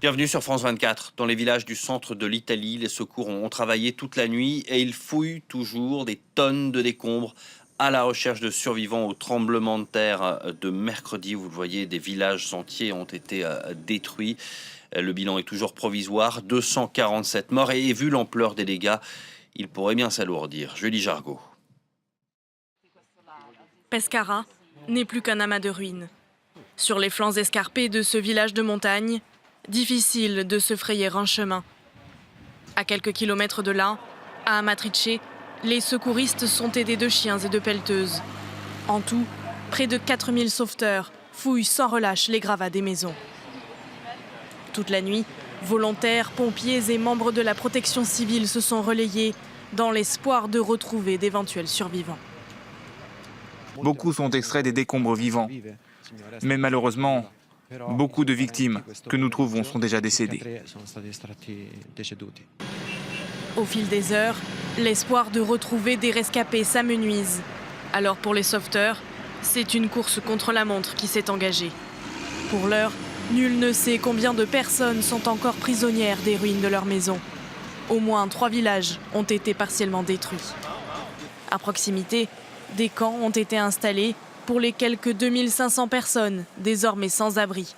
Bienvenue sur France 24. Dans les villages du centre de l'Italie, les secours ont travaillé toute la nuit et ils fouillent toujours des tonnes de décombres à la recherche de survivants au tremblement de terre de mercredi. Vous le voyez, des villages entiers ont été détruits. Le bilan est toujours provisoire, 247 morts et vu l'ampleur des dégâts, il pourrait bien s'alourdir. Julie Jargot. Pescara n'est plus qu'un amas de ruines. Sur les flancs escarpés de ce village de montagne, difficile de se frayer un chemin. À quelques kilomètres de là, à Amatrice, les secouristes sont aidés de chiens et de pelleteuses. En tout, près de 4000 sauveteurs fouillent sans relâche les gravats des maisons. Toute la nuit, volontaires, pompiers et membres de la protection civile se sont relayés dans l'espoir de retrouver d'éventuels survivants. Beaucoup sont extraits des décombres vivants. Mais malheureusement, beaucoup de victimes que nous trouvons sont déjà décédées. Au fil des heures, l'espoir de retrouver des rescapés s'amenuise. Alors pour les sauveteurs, c'est une course contre la montre qui s'est engagée. Pour l'heure, nul ne sait combien de personnes sont encore prisonnières des ruines de leur maison. Au moins 3 villages ont été partiellement détruits. À proximité, des camps ont été installés pour les quelques 2500 personnes désormais sans abri.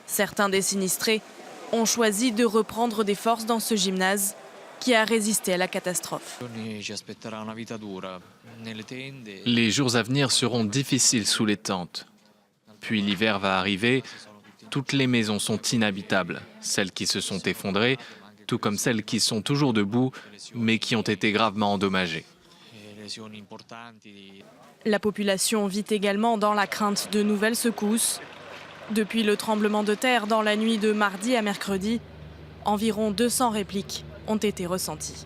Certains des sinistrés ont choisi de reprendre des forces dans ce gymnase qui a résisté à la catastrophe. Les jours à venir seront difficiles sous les tentes. Puis l'hiver va arriver, toutes les maisons sont inhabitables, celles qui se sont effondrées, tout comme celles qui sont toujours debout, mais qui ont été gravement endommagées. La population vit également dans la crainte de nouvelles secousses. Depuis le tremblement de terre dans la nuit de mardi à mercredi, environ 200 répliques ont été ressenties.